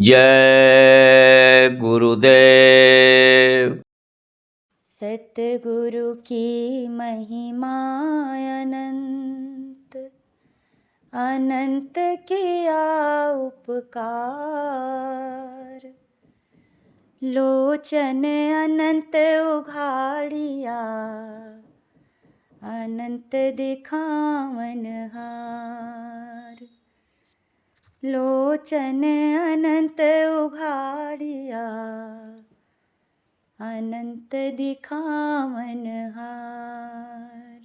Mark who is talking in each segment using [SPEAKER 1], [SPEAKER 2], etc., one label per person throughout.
[SPEAKER 1] जय गुरुदेव।
[SPEAKER 2] सतगुरु की महिमा अनंत, अनंत किया उपकार। लोचन अनंत उघाड़िया, अनंत दिखावन हार। लोचन अनंत उघाड़िया, अनंत दिखावन हार।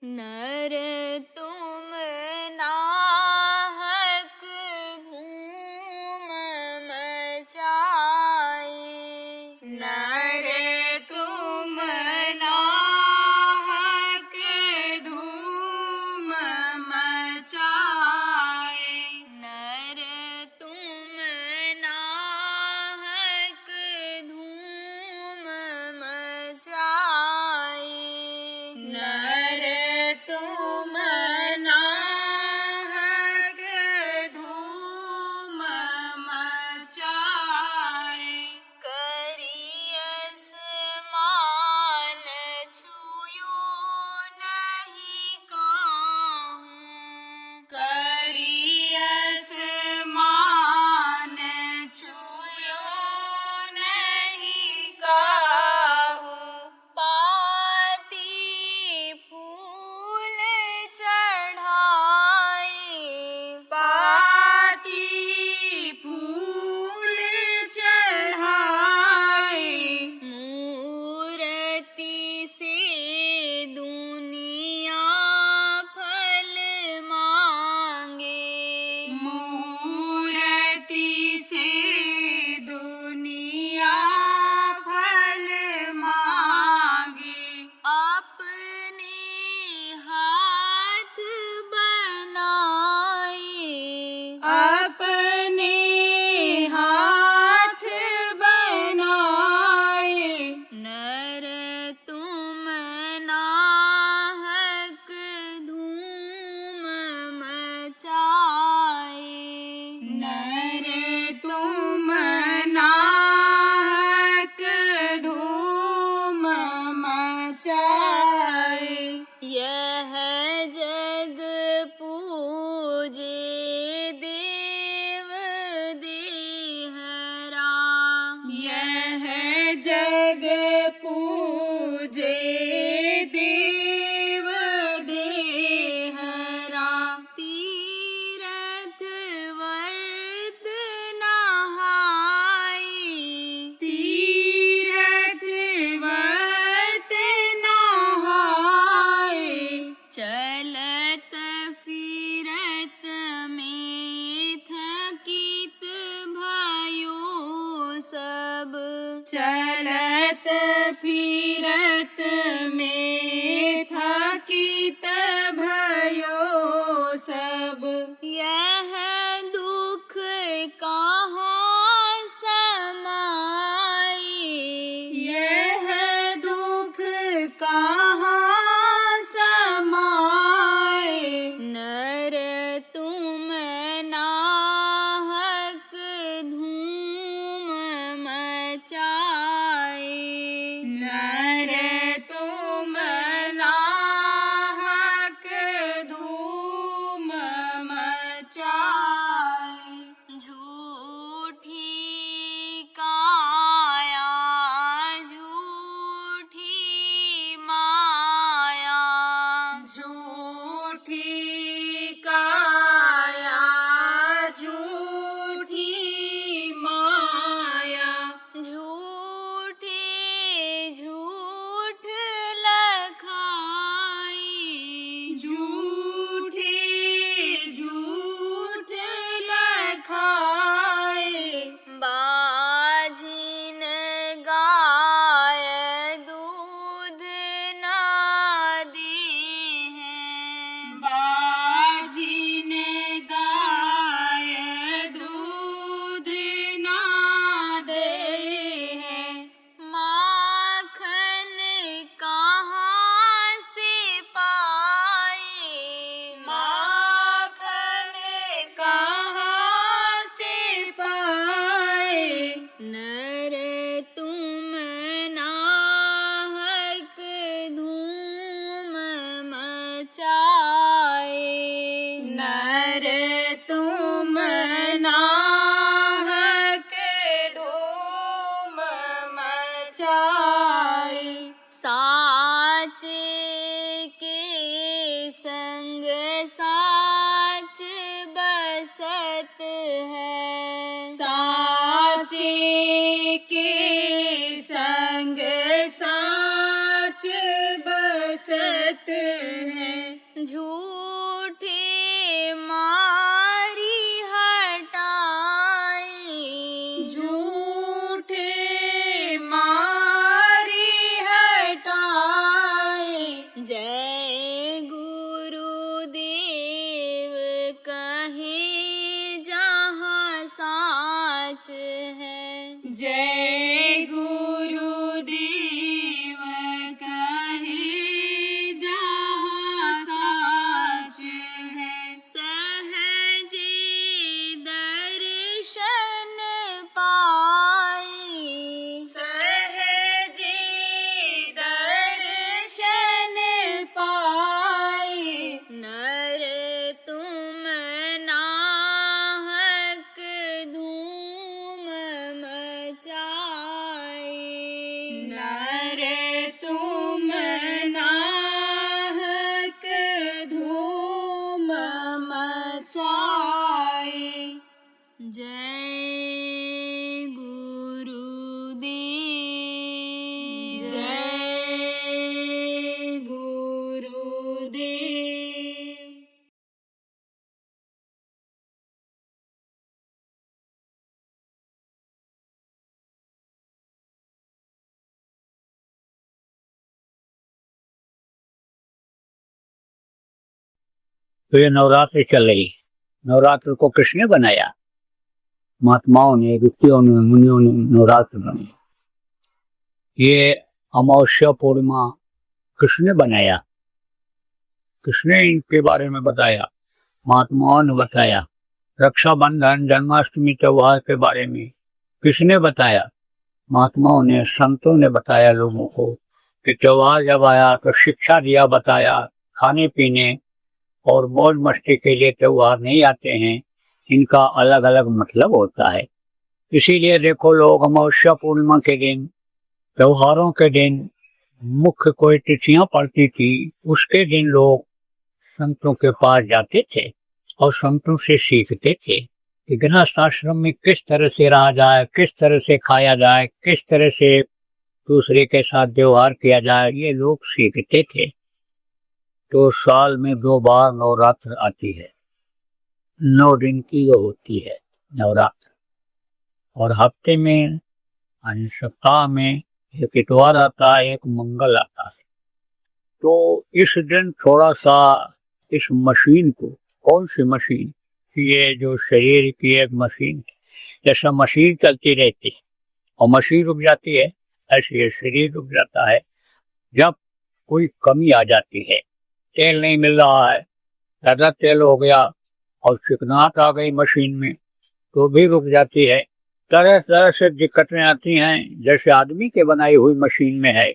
[SPEAKER 3] नर तुम नाहक धूम मचाए, नर तुम नाहक धूम मचाए, नर तुम नाहक धूम मचाए, नर तुम नाहक धूम मचाए। करियस मान छुयो नहीं काहूँ, करियस मान छुयो नहीं काहूँ। पाती फूल चढ़ाए, पाती फूल चढ़ाए, मूर्ति से दुनिया फल मांगे, मूर्ति से दुनिया फल मांगे। अपने हाथ बनाए, अपने हाथ बनाए, नर तुम नाहक धूम मचाए, नर तुम नाहक धूम मचाए। यह जग पूजे देव देहरा, यह जग पूजे देव देहरा। तीरथ वर्त नहाए, तीरथ वर्त नहाए, चलत फिरत में थकित भयो सब, चलत फिरत में थकित भयो सब। यह दुख कहाँ समाए, यह दुख कहाँ समाए, नर तुम नाहक धूम मचाए, नर तुम नाहक धूम मचाए। झूठी काया झूठी मान मचाए। साचे के संग साच बसत है। साचे के संग साच बसत है। झूठे मारी हटाए। झूठे मारी हटाए। जय गुरुदेव कहे जहाँ साच है। जय गुरुदेव कहे जहाँ साच है। सहजे दर्शन पाए। सहजे दर्शन पाए। नर तुम नाहक धूम मचाए। नर तुम नाहक धूम मचाए। जय गुरुदेव। जय गुरुदेव।
[SPEAKER 4] तो ये नवरात्र चल रही। नवरात्र को किसने बनाया? महात्माओं ने, ऋषियों ने, मुनियों ने नवरात्र बनाया। ये अमावस्या पूर्णिमा किसने बनाया? किसने इनके बारे में बताया? महात्माओं ने बताया। रक्षाबंधन, जन्माष्टमी त्योहार के बारे में किसने बताया? महात्माओं ने, संतों ने बताया लोगों को कि त्योहार जब आया तो शिक्षा दिया, बताया खाने पीने और मौज मस्ती के लिए त्योहार नहीं आते हैं, इनका अलग अलग मतलब होता है। इसीलिए देखो, लोग अमावस्या पूर्णिमा के दिन, त्योहारों के दिन, मुख्य कोई तिथियां पड़ती थी, उसके दिन लोग संतों के पास जाते थे और संतों से सीखते थे कि गृहस्थ आश्रम में किस तरह से रहा जाए, किस तरह से खाया जाए, किस तरह से दूसरे के साथ व्यवहार किया जाए, ये लोग सीखते थे। तो साल में 2 बार नवरात्र आती है। 9 दिन की ये होती है नवरात्र, और हफ्ते में यानी सप्ताह में एक इतवार आता है, एक मंगल आता है। तो इस दिन थोड़ा सा इस मशीन को, कौन सी मशीन? ये जो शरीर की एक मशीन है, जैसा मशीन चलती रहती है और मशीन रुक जाती है, ऐसे ये शरीर रुक जाता है जब कोई कमी आ जाती है। तेल नहीं मिल रहा है, ज़्यादा तेल हो गया और चिकनाहट आ गई मशीन में, तो भी रुक जाती है। तरह तरह से दिक्कतें आती हैं, जैसे आदमी के बनाई हुई मशीन में है,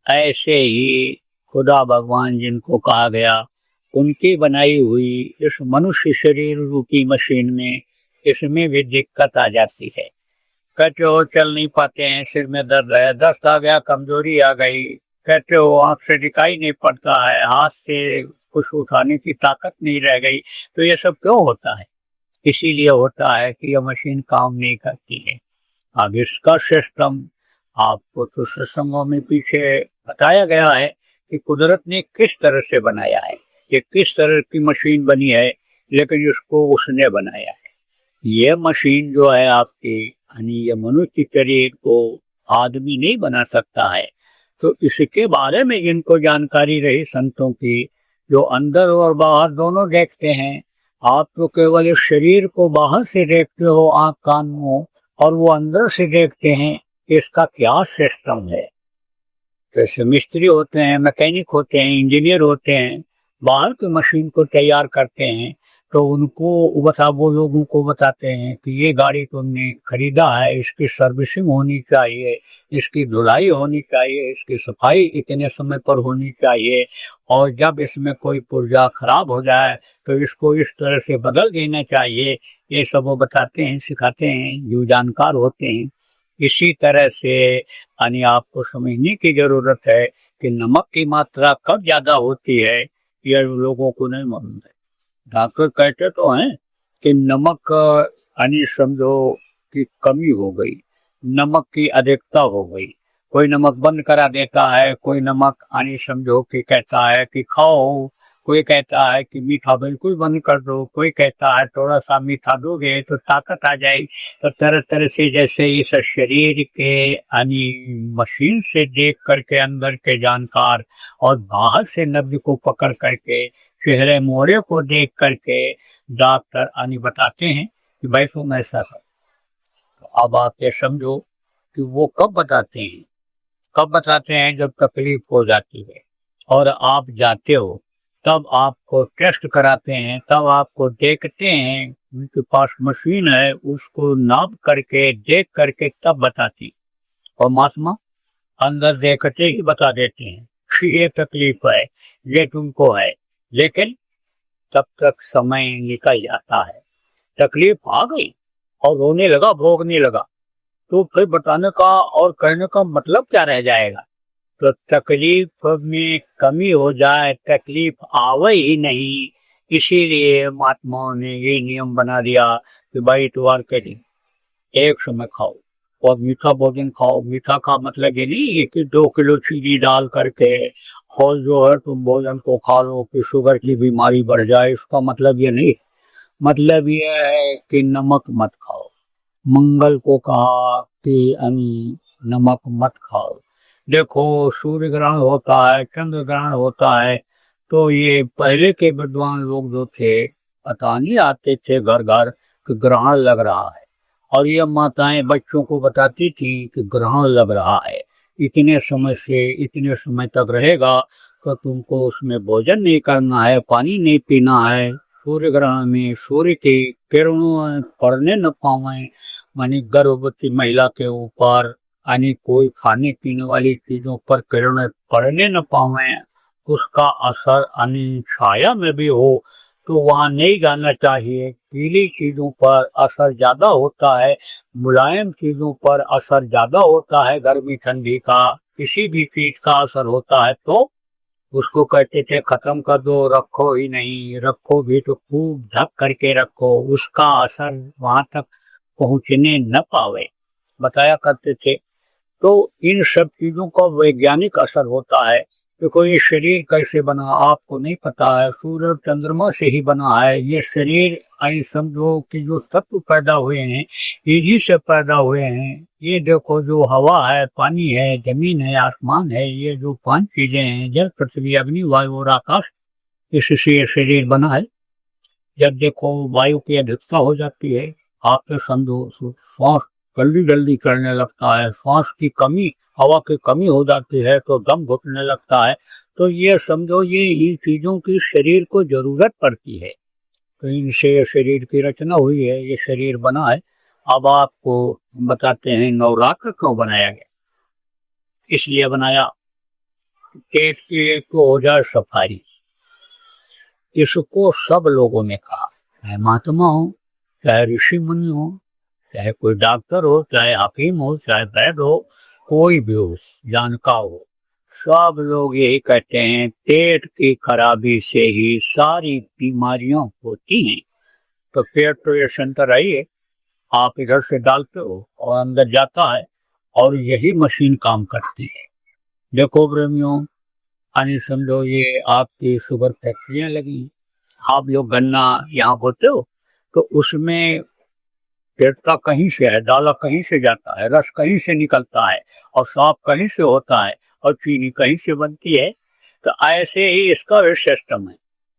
[SPEAKER 4] ऐसे ही खुदा भगवान जिनको कहा गया, उनकी बनाई हुई इस मनुष्य शरीर रूपी मशीन में, इसमें भी दिक्कत आ जाती है। कहते हो चल नहीं पाते हैं, सिर में दर्द है, दस्त आ गया, कमजोरी आ गई, कहते हो आँख से दिखाई नहीं पड़ता है, हाथ से कुछ उठाने की ताकत नहीं रह गई। तो ये सब क्यों होता है? इसीलिए होता है कि यह मशीन काम नहीं करती है। अब इसका सिस्टम आपको तो सत्संगों में पीछे बताया गया है कि कुदरत ने किस तरह से बनाया है, ये किस तरह की मशीन बनी है, लेकिन इसको उसने बनाया है। ये मशीन जो है आपकी, यानी ये मनुष्य शरीर को आदमी नहीं बना सकता है। तो इसके बारे में जिनको जानकारी रही संतों की, जो अंदर और बाहर दोनों देखते हैं, आप तो केवल इस शरीर को बाहर से देखते हो आँख कान मुंह, और वो अंदर से देखते हैं इसका क्या सिस्टम है। जैसे मिस्त्री होते हैं, मैकेनिक होते हैं, इंजीनियर होते हैं, बाहर की मशीन को तैयार करते हैं, तो उनको वो लोगों को बताते हैं कि ये गाड़ी तुमने खरीदा है, इसकी सर्विसिंग होनी चाहिए, इसकी धुलाई होनी चाहिए, इसकी सफाई इतने समय पर होनी चाहिए, और जब इसमें कोई पुर्जा खराब हो जाए तो इसको इस तरह से बदल देना चाहिए। ये सब वो बताते हैं, सिखाते हैं, जो जानकार होते हैं। इसी तरह से यानी आपको समझने की जरूरत है कि नमक की मात्रा कब ज्यादा होती है, यह लोगों को नहीं मालूम है। डॉक्टर कहते तो हैं कि नमक यानी समझो कि कमी हो गई, नमक की अधिकता हो गई। कोई नमक बंद करा देता है, कोई नमक यानी समझो कि कहता है कि खाओ, कोई कहता है कि मीठा बिल्कुल बंद कर दो, कोई कहता है थोड़ा सा मीठा दोगे तो ताकत आ जाएगी। तो तरह तरह से जैसे इस शरीर के यानी मशीन से देख करके अंदर के जानकार और बाहर से नब्ज को पकड़ करके चेहरे मोहरे को देख करके डॉक्टर यानी बताते हैं कि भाई तुम ऐसा कर। तो अब आप ये समझो कि वो कब बताते हैं, कब बताते हैं जब तकलीफ हो जाती है और आप जाते हो, तब आपको टेस्ट कराते हैं, तब आपको देखते हैं, उनके पास मशीन है, उसको नाप करके देख करके तब बताती। और महात्मा अंदर देखते ही बता देते हैं कि ये तकलीफ है, ये तुमको है। लेकिन तब तक समय निकल जाता है, तकलीफ आ गई और रोने लगा, भोगने लगा, तो फिर बताने का और कहने का मतलब क्या रह जाएगा। तो तकलीफ में कमी हो जाए, तकलीफ आवे ही नहीं, इसीलिए महात्माओं ने ये नियम बना दिया कि भाई इतवार के दिन एक समय खाओ और मीठा भोजन खाओ। मीठा का मतलब ये नहीं है कि 2 किलो चीनी डाल करके और जो है तुम भोजन को खा लो कि शुगर की बीमारी बढ़ जाए, इसका मतलब ये नहीं। मतलब ये है कि नमक मत खाओ। मंगल को कहा कि नमक मत खाओ। देखो सूर्य ग्रहण होता है, चंद्र ग्रहण होता है, तो ये पहले के विद्वान लोग जो थे पता नहीं आते थे घर घर कि ग्रहण लग रहा है, और ये माताएं बच्चों को बताती थी कि ग्रहण लग रहा है, इतने समय से इतने समय तक रहेगा तो तुमको उसमें भोजन नहीं करना है, पानी नहीं पीना है। सूर्य ग्रहण में सूर्य की किरणों पड़ने न पावे, मानी गर्भवती महिला के ऊपर यानी कोई खाने पीने वाली चीजों पर किरणें पड़ने न पावे, उसका असर यानी छाया में भी हो तो वहां नहीं जाना चाहिए। पीली चीजों पर असर ज्यादा होता है, मुलायम चीजों पर असर ज्यादा होता है, गर्मी ठंडी का किसी भी चीज का असर होता है तो उसको कहते थे खत्म कर दो, रखो ही नहीं, रखो भी तो खूब ढक करके रखो, उसका असर वहां तक पहुंचने न पावे, बताया करते थे। तो इन सब चीजों का वैज्ञानिक असर होता है। देखो ये शरीर कैसे बना आपको नहीं पता है, सूर्य चंद्रमा से ही बना है ये शरीर। आई समझो कि जो तत्व पैदा हुए हैं इन्हीं से पैदा हुए हैं। ये देखो जो हवा है, पानी है, जमीन है, आसमान है, ये जो 5 चीजें हैं, जल पृथ्वी अग्नि वायु और आकाश, इससे ये शरीर बना है। जब देखो वायु की अधिकता हो जाती है, आपके समझो श्वास जल्दी जल्दी करने लगता है, श्वास की कमी, हवा की कमी हो जाती है तो दम घुटने लगता है। तो ये समझो ये इन चीजों की शरीर को जरूरत पड़ती है, तो इनसे शरीर की रचना हुई है, ये शरीर बना है। अब आपको बताते हैं नवरात्र क्यों बनाया गया। इसलिए बनाया पेट की को हो जाए सफारी, इसको सब लोगों ने कहा, चाहे महात्मा हो, चाहे ऋषि मुनि हो, चाहे कोई डॉक्टर हो, चाहे हकीम हो, चाहे वैद्य हो, कोई भी हो, जानकार हो, सब लोग यही कहते हैं पेट की खराबी से ही सारी बीमारियां होती हैं। तो पेट तो ये सेंटर है, आप इधर से डालते हो और अंदर जाता है और यही मशीन काम करती है। देखो प्रेमियों, यानी समझो ये आपकी शुगर फैक्ट्रियां लगी, आप लोग गन्ना यहाँ होते हो तो उसमें पेड़ता कहीं से है, डाला कहीं से जाता है, रस कहीं से निकलता है और साफ कहीं से होता है और चीनी कहीं से बनती है। तो ऐसे ही इसका भी सिस्टम है।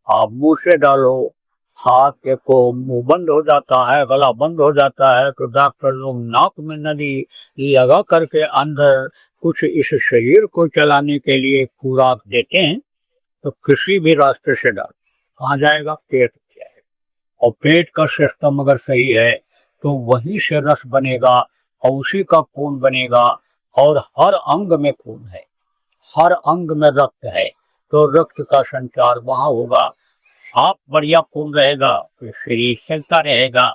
[SPEAKER 4] आप मुंह से डालो, हाथ के को मुंह बंद हो जाता है, गला बंद हो जाता है, तो डॉक्टर लोग नाक में नली लगा करके अंदर कुछ इस शरीर को चलाने के लिए खुराक देते हैं। तो किसी भी रास्ते से डाल कहाँ जाएगा, पेट जाएगा। और पेट का सिस्टम अगर सही है तो वहीं से रस बनेगा और उसी का खून बनेगा। और हर अंग में खून है, हर अंग में रक्त है, तो रक्त का संचार वहां होगा। आप बढ़िया खून रहेगा तो शरीर चलता रहेगा,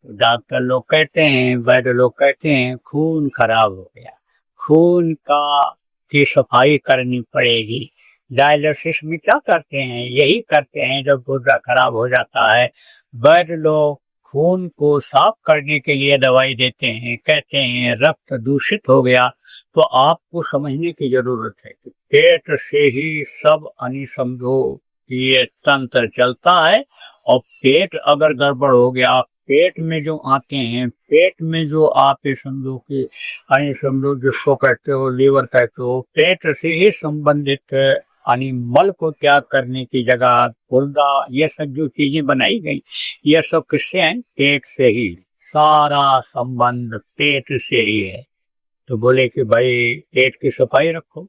[SPEAKER 4] डॉक्टर लोग कहते हैं, वैद्य लोग कहते हैं खून खराब हो गया, खून की सफाई करनी पड़ेगी। डायलिसिस में क्या करते हैं, यही करते हैं जब गुर्दा खराब हो जाता है। वैद्य लोग खून को साफ करने के लिए दवाई देते हैं, कहते हैं रक्त दूषित हो गया। तो आपको समझने की जरूरत है कि पेट से ही सब समझो ये तंत्र चलता है। और पेट अगर गड़बड़ हो गया, पेट में जो आते हैं, पेट में जो आप समझो कि समझो जिसको कहते हो लीवर कहते हो, पेट से ही संबंधित मल को त्याग करने की जगह गुर्दा, ये सब जो चीजें बनाई गई, ये सब किससे हैं, पेट से ही। सारा संबंध पेट से ही है। तो बोले कि भाई पेट की सफाई रखो।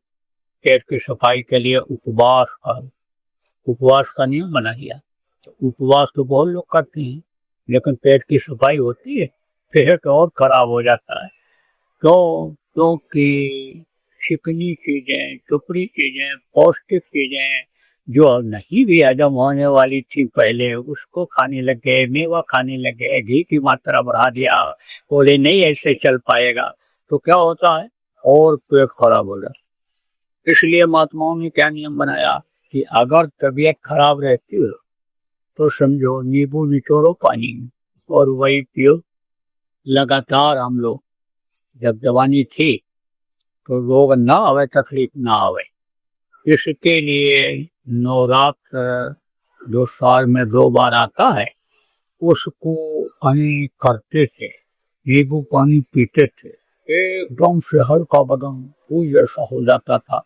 [SPEAKER 4] पेट की सफाई के लिए उपवास करो। उपवास का नियम बना दिया। तो उपवास तो बहुत लोग करते हैं, लेकिन पेट की सफाई होती है, पेट और खराब हो जाता है। क्योंकि चिकनी चीजें, टुकड़ी चीजें, पौष्टिक चीजें जो नहीं भी हजम होने वाली थी पहले, उसको खाने लगे, मेवा खाने लगे, घी की मात्रा बढ़ा दिया, बोले नहीं ऐसे चल पाएगा, तो क्या होता है, और पेट खराब हो जाता। इसलिए महात्माओं ने क्या नियम बनाया कि अगर तबीयत खराब रहती हो तो समझो नींबू निचोड़ो पानी में और वही पियो। लगातार हम लोग जब जवानी थी तो रोग ना आवे, तकलीफ ना आवे, इसके लिए नवरात्र जो साल में 2 बार आता है उसको करते थे, नींबू पानी पीते थे, एकदम से हल्का बदन कोई ऐसा हो जाता था।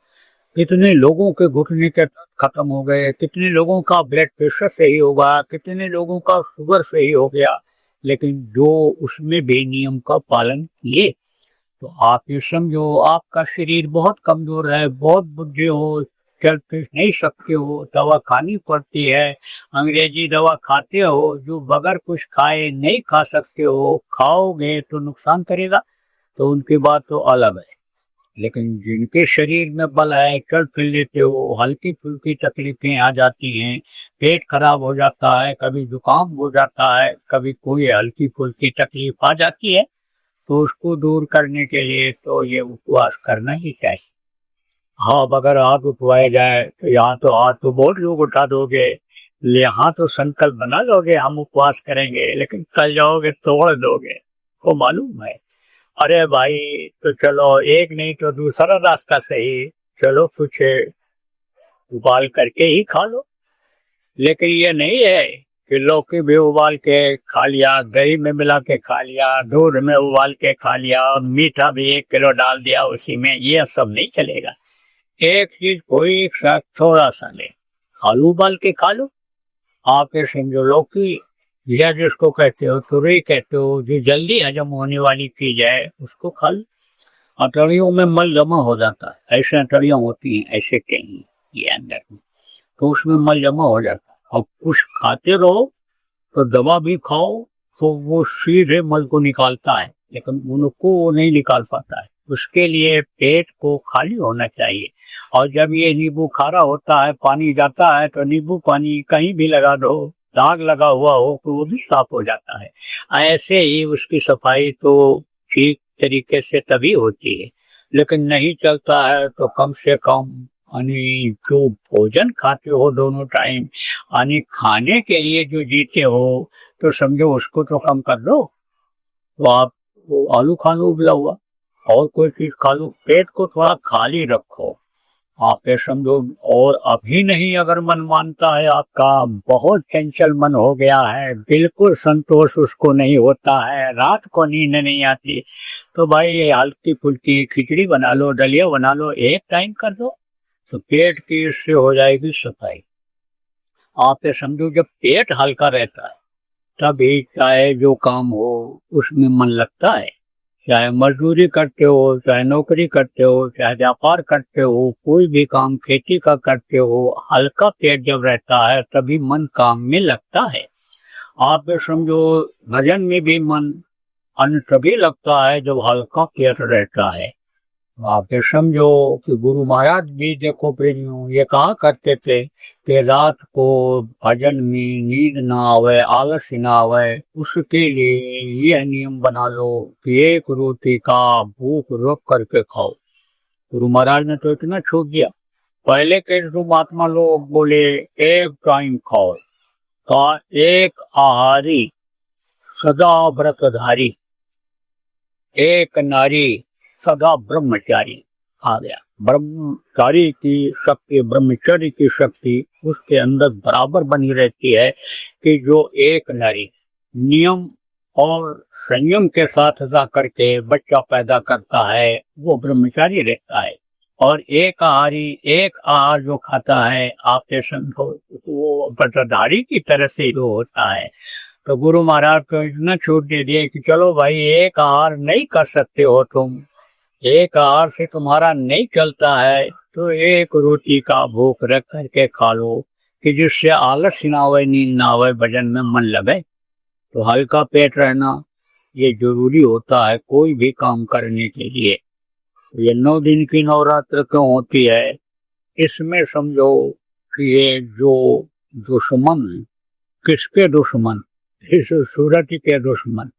[SPEAKER 4] कितने लोगों के घुटने के दर्द खत्म हो गए, कितने लोगों का ब्लड प्रेशर सही होगा, कितने लोगों का शुगर सही हो गया। लेकिन जो उसमें भी नियम का पालन किए, तो आप ये समझो आपका शरीर बहुत कमजोर है, बहुत बुद्धि हो, चल फिर नहीं सकते हो, दवा खानी पड़ती है, अंग्रेजी दवा खाते हो जो बगैर कुछ खाए नहीं खा सकते हो, खाओगे तो नुकसान करेगा, तो उनकी बात तो अलग है। लेकिन जिनके शरीर में बल है, चल फिर लेते हो, हल्की फुल्की तकलीफें आ जाती हैं, पेट खराब हो जाता है, कभी जुकाम हो जाता है, कभी कोई हल्की फुल्की तकलीफ आ जाती है, तो उसको दूर करने के लिए तो ये उपवास करना ही चाहिए। हाँ, अगर हाथ उठवाए जाए तो यहाँ तो हाथ तो बहुत लोग उठा दोगे, यहाँ तो संकल्प बना लोगे हम उपवास करेंगे, लेकिन कल जाओगे तोड़ दोगे, को मालूम है। अरे भाई तो चलो एक नहीं तो दूसरा रास्ता सही, चलो कुछ उबाल करके ही खा लो। लेकिन ये नहीं है कि लौकी भी उबाल के खा लिया, दही में मिला के खा लिया, दूध में उबाल के खा लिया और मीठा भी 1 किलो डाल दिया उसी में, ये सब नहीं चलेगा। एक चीज कोई एक साथ थोड़ा सा ले, आलू उबाल के खा लो। आप ये समझो लौकी या जिसको कहते हो तुरई कहते हो, जो जल्दी हजम होने वाली चीज है उसको खा लो। अटड़ियों में मल जमा हो जाता है, ऐसे अटड़ियां होती हैं ऐसे कहीं ये अंदर में, तो उसमें मल जमा हो जाता है। अब कुछ खाते रहो तो दवा भी खाओ तो वो सीधे मल को निकालता है, लेकिन उनको वो नहीं निकाल पाता है। उसके लिए पेट को खाली होना चाहिए। और जब ये नींबू खारा होता है, पानी जाता है, तो नींबू पानी कहीं भी लगा दो, दाग लगा हुआ हो तो वो भी साफ हो जाता है। ऐसे ही उसकी सफाई तो ठीक तरीके से तभी होती है। लेकिन नहीं चलता है तो कम से कम जो भोजन खाते हो दोनों टाइम, खाने के लिए जो जीते हो, तो समझो उसको तो कम कर दो। तो आप वो आलू खा लो उबला हुआ, और कोई चीज खा लो, पेट को थोड़ा खाली रखो। आप ये समझो, और अभी नहीं अगर मन मानता है आपका, बहुत चंचल मन हो गया है, बिल्कुल संतोष उसको नहीं होता है, रात को नींद नहीं आती, तो भाई ये हल्की फुल्की खिचड़ी बना लो, दलिया बना लो, एक टाइम कर दो, तो पेट की इससे हो जाएगी सफाई। आप ये समझो जब पेट हल्का रहता है तभी चाहे जो काम हो उसमें मन लगता है। चाहे मजदूरी करते हो, चाहे नौकरी करते हो, चाहे व्यापार करते हो, कोई भी काम खेती का करते हो, हल्का पेट जब रहता है तभी मन काम में लगता है। आप ये समझो भजन में भी मन तभी लगता है जब हल्का पेट रहता है। आप ये समझो कि गुरु महाराज भी देखो प्रेमियों ये कहा करते थे कि रात को भजन में नींद ना आवे, आलस ना आवे, उसके लिए यह नियम बना लो कि एक रोटी का भूख रोक करके खाओ। गुरु महाराज ने तो इतना छूट दिया। पहले के जो महात्मा लोग बोले एक टाइम खाओ का, एक आहारी सदा व्रतधारी, एक नारी सदा ब्रह्मचारी आ गया। ब्रह्मचारी की शक्ति, ब्रह्मचर्य की शक्ति उसके अंदर बराबर बनी रहती है कि जो एक नारी नियम और संयम के साथ जा करके बच्चा पैदा करता है वो ब्रह्मचारी रहता है। और एक आहार जो खाता है आप ये समझो वो व्रतधारी की तरह से जो होता है। तो गुरु महाराज को इतना छूट दे दिए कि चलो भाई एक आहार नहीं कर सकते हो तुम, एक आहार से तुम्हारा नहीं चलता है तो एक रोटी का भूख रख करके खा लो कि जिससे आलस ना आवे, नींद ना आवे, भजन में मन लगे। तो हल्का पेट रहना ये जरूरी होता है कोई भी काम करने के लिए। ये 9 दिन की नवरात्र क्यों होती है, इसमें समझो कि ये जो दुश्मन, किसके दुश्मन, इस सूरज के दुश्मन।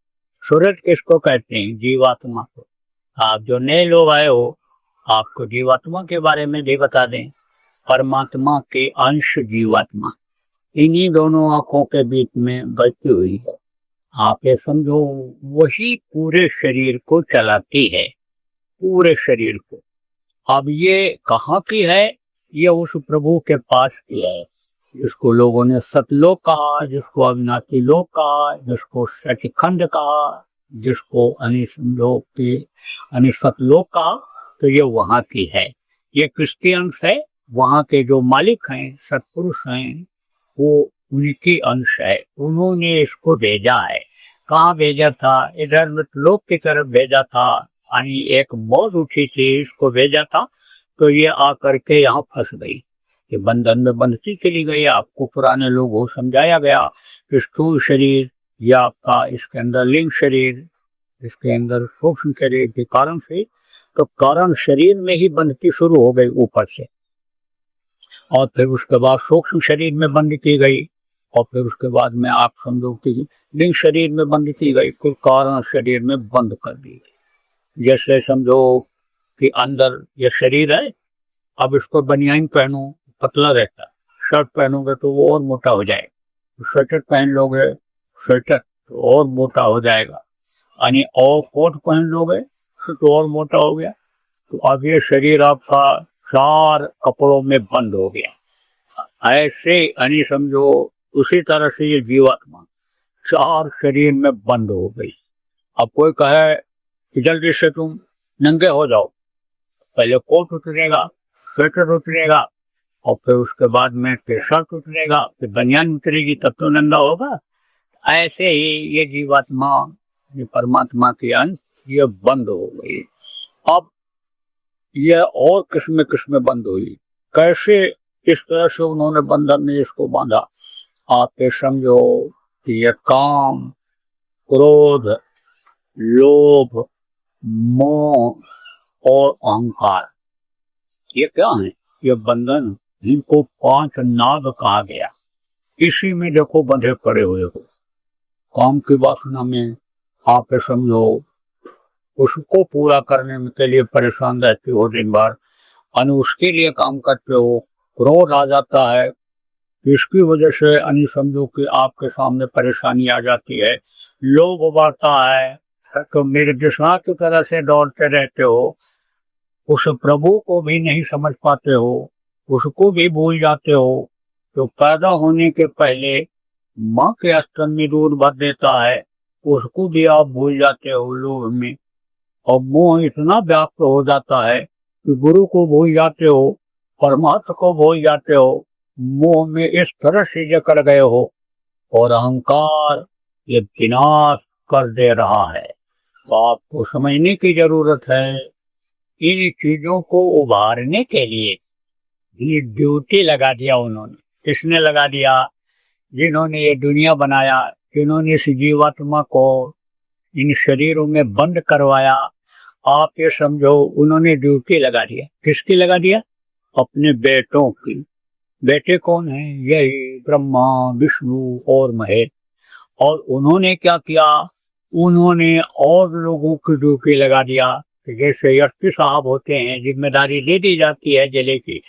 [SPEAKER 4] सूरज किसको कहते हैं? जीवात्मा को। आप जो नए लोग आए हो आपको जीवात्मा के बारे में भी बता दें। परमात्मा के अंश जीवात्मा इन्हीं दोनों आंखों के बीच में बची हुई है। आप ये समझो वही पूरे शरीर को चलाती है, पूरे शरीर को। अब ये कहाँ की है? ये उस प्रभु के पास की है जिसको लोगों ने सतलोक कहा, जिसको अविनाशी लोक कहा, जिसको सचखंड कहा, जिसको अनिसलोक की अनिसतलोक कहा। तो ये वहां की है, ये किसके अंश है? वहां के जो मालिक हैं, सत्पुरुष हैं, वो उनकी अंश है। उन्होंने इसको भेजा है। कहाँ भेजा था? इधर मृतलोक की तरफ भेजा था, यानी एक मौज उठी थी, इसको भेजा था। तो ये आकर के यहाँ फंस गई, ये बंधन में बंधती चली गई। आपको पुराने लोगों को समझाया गया कि स्थूल शरीर या आपका इसके अंदर लिंग शरीर, इसके अंदर सूक्ष्म शरीर के कारण से, तो कारण शरीर में ही बंधती शुरू हो गई ऊपर से, और फिर उसके बाद सूक्ष्म शरीर में बंद की गई, और फिर उसके बाद में आप समझो कि लिंग शरीर में बंद की गई, फिर कारण शरीर में बंद कर दी गई। जैसे समझो कि अंदर ये शरीर है, अब इसको बनियान पहनो पतला रहता, शर्ट पहनोगे तो वो और मोटा हो जाएगा, स्वेटर पहन लोगे स्वेटर तो और मोटा हो जाएगा, यानी और कोट पहन लोगे तो और मोटा हो गया। तो अब ये शरीर आपका 4 कपड़ों में बंद हो गया। ऐसे यानी समझो उसी तरह से ये जीवात्मा 4 शरीर में बंद हो गई। अब कोई कहे कि जल्दी से तुम नंगे हो जाओ, पहले कोट उतरेगा, स्वेटर उतरेगा, और फिर उसके बाद में फिर शर्ट उतरेगा, फिर बनियान उतरेगी, तब तो नंगा होगा। ऐसे ही ये जीवात्मा, ये परमात्मा की अंश, ये बंद हो गई। अब ये और किस्में किस्में बंद हुई। कैसे? इस तरह से उन्होंने बंधन में इसको बांधा। आप ये समझो कि ये काम, क्रोध, लोभ, मोह और अहंकार, ये क्या है? ये बंधन, इनको 5 नाग कहा गया। इसी में देखो बंधे पड़े हुए हो। काम की वासना में आप समझो उसको पूरा करने के लिए परेशान रहते हो दिन भर, और उसके लिए काम करते हो। क्रोध आ जाता है, इसकी वजह से यानी समझो कि आपके सामने परेशानी आ जाती है। लोभ बढ़ता है तो निर्दिशा की तरह से दौड़ते रहते हो, उस प्रभु को भी नहीं समझ पाते हो, उसको भी भूल जाते हो। तो पैदा होने के पहले माँ के स्तन में दूध भर देता है, उसको भी आप भूल जाते हो लोभ में। और मोह इतना व्याप्त हो जाता है कि गुरु को भूल जाते हो, परमात्मा को भूल जाते हो, मोह में इस तरह से जकड़ गए हो, और अहंकार ये विनाश कर दे रहा है। तो आपको समझने की जरूरत है। इन चीजों को उभारने के लिए ये ड्यूटी लगा दिया उन्होंने। किसने लगा दिया? जिन्होंने ये दुनिया बनाया, जिन्होंने इस जीवात्मा को इन शरीरों में बंद करवाया, आप ये समझो उन्होंने ड्यूटी लगा दिया। किसकी लगा दिया? अपने बेटों की। बेटे कौन है? यही ब्रह्मा, विष्णु और महेश। और उन्होंने क्या किया? उन्होंने और लोगों की ड्यूटी लगा दिया। जैसे एसपी साहब होते हैं, जिम्मेदारी दे दी जाती है जिले की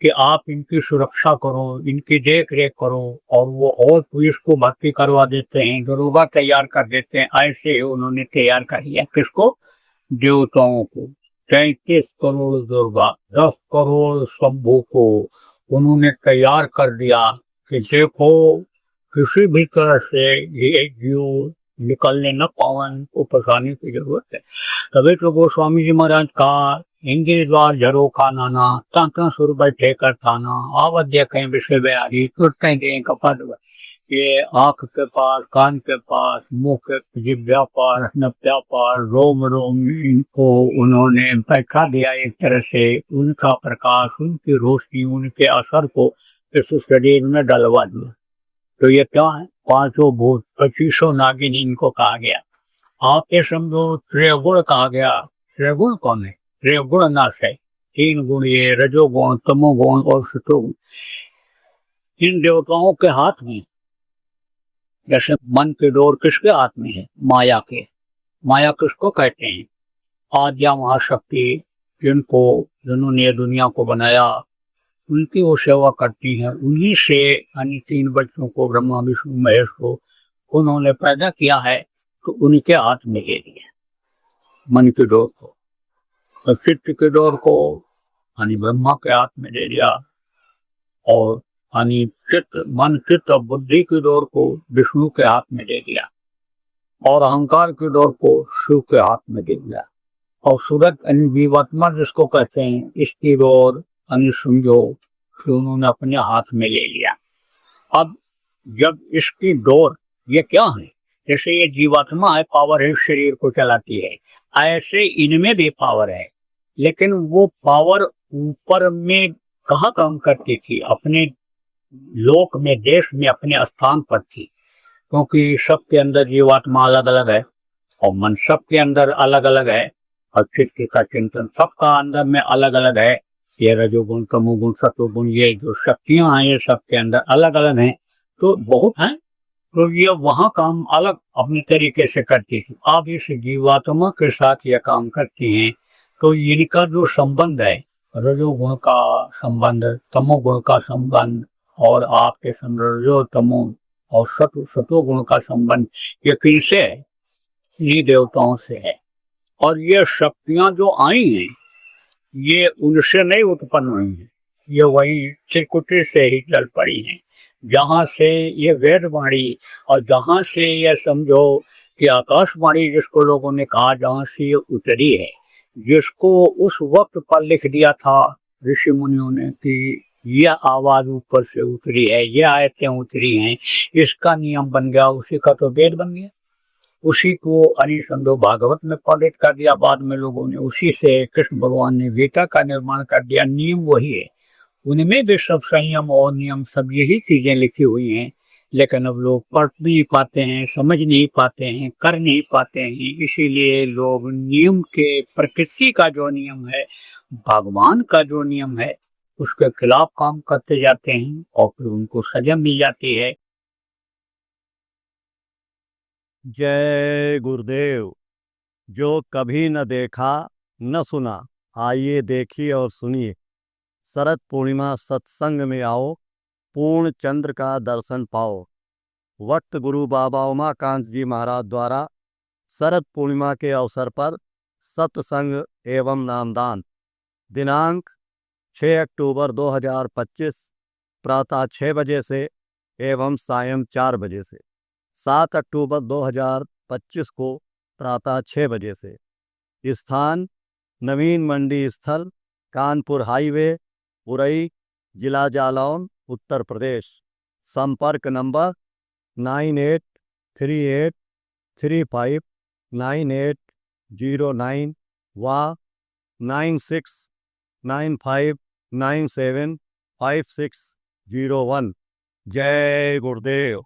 [SPEAKER 4] कि आप इनकी सुरक्षा करो, इनकी देख रेख करो, और वो और पुलिस को भर्ती करवा देते हैं, दरोगा तैयार कर देते हैं। ऐसे ही उन्होंने तैयार कर लिया। किसको? देवताओं को। 33 करोड़ दुर्गा, 10 करोड़ शंभू को उन्होंने तैयार कर दिया कि देखो किसी भी तरह से ये जीव निकलने न पावन को फंसाने की जरूरत है। तभी तो गोस्वामी जी महाराज का इंद्र द्वार झरो का नाना, तांता सुर बैठे कर थाना, आवत देखें विषय बिहारी, तुरते दें कपट। ये आंख के पास, कान के पास, मुंह के जिब्या पास, नब्या पास, रोम रोम इनको उन्होंने बैठा दिया एक तरह से। उनका प्रकाश, उनकी रोशनी, उनके असर को इस शरीर में डलवा दिया। तो ये क्या है? पांचों भूत, 2500 नागिन इनको कहा गया। आप ये समझो त्रिगुण कहा गया। त्रिगुण कौन है? त्रिगुण नाश है। 3 गुण, ये रजोगुण, तमोगुण और सतोगुण इन देवताओं के हाथ में। जैसे मन की डोर किसके हाथ में है? माया के। माया किसको कहते हैं? आद्या महाशक्ति, जिन्होंने दुनिया को बनाया, उनकी वो सेवा करती हैं। उन्हीं से अन्य 3 बच्चों को, ब्रह्मा, विष्णु, महेश को उन्होंने पैदा किया है। तो उनके हाथ में दे दिया मन की डोर को, और चित्त की डोर को यानी ब्रह्मा के हाथ में दे दिया, और यानी चित्त, मन, चित्त और बुद्धि की डोर को विष्णु के हाथ में दे दिया, और अहंकार की डोर को शिव के हाथ में दे दिया। और सूरत यानी जीवात्मा जिसको कहते हैं, इसकी डोर यानी समझो कि उन्होंने अपने हाथ में ले लिया। अब जब इसकी डोर, ये क्या है? जैसे ये जीवात्मा है, पावर है, शरीर को चलाती है, ऐसे इनमें भी पावर है। लेकिन वो पावर ऊपर में कहाँ काम करती थी? अपने लोक में, देश में, अपने स्थान पर थी। क्योंकि सबके अंदर जीवात्मा अलग अलग है, और मन सबके अंदर अलग अलग है, और चित्त का चिंतन सबका अंदर में अलग अलग है। ये रजोगुण, तमोगुण, सतोगुण, ये जो शक्तियां हैं, ये सबके अंदर अलग अलग हैं। तो बहुत हैं, तो ये वहां काम अलग अपने तरीके से करती थी। अब इस जीवात्मा के साथ ये काम करती हैं। तो इनका जो संबंध है, रजोगुण का संबंध, तमोगुण का संबंध, और आपके रजो तमो और सतोगुण का संबंध, ये किनसे है? ये देवताओं से है। और ये शक्तियां जो आई हैं, ये उनसे नहीं उत्पन्न हुई हैं, ये वही चिरकुटी से ही चल पड़ी हैं। जहां से ये वेदवाणी, और जहां से ये समझो कि आकाशवाणी जिसको लोगों ने कहा, जहां से ये उतरी है, जिसको उस वक्त पर लिख दिया था ऋषि मुनियों ने कि यह आवाज ऊपर से उतरी है, ये आयतें उतरी हैं, इसका नियम बन गया, उसी का तो वेद बन गया। उसी को अरिशंदो भागवत में पॉलिट कर दिया बाद में लोगों ने। उसी से कृष्ण भगवान ने गीता का निर्माण कर दिया। नियम वही है, उनमें भी सब संयम और नियम, सब यही चीजें लिखी हुई हैं। लेकिन अब लोग पढ़ नहीं पाते हैं, समझ नहीं पाते हैं, कर नहीं पाते हैं। इसीलिए लोग नियम के, प्रकृति का जो नियम है, भगवान का जो नियम है, उसके खिलाफ काम करते जाते हैं, और फिर उनको सजा मिल जाती है।
[SPEAKER 5] जय गुरुदेव। जो कभी न देखा न सुना, आइए देखिए और सुनिए। शरद पूर्णिमा सत्संग में आओ, पूर्ण चंद्र का दर्शन पाओ। वक्त गुरु बाबा उमाकांत जी महाराज द्वारा शरद पूर्णिमा के अवसर पर सत्संग एवं नामदान। दिनांक 6 अक्टूबर 2025 प्रातः 6 बजे से एवं सायं 4 बजे से। 7 अक्टूबर 2025 को प्रातः 6 बजे से। स्थान नवीन मंडी स्थल, कानपुर हाईवे, उरई, जिला जालौन, उत्तर प्रदेश। संपर्क नंबर 9838359809 व 9695975601। जय गुरुदेव।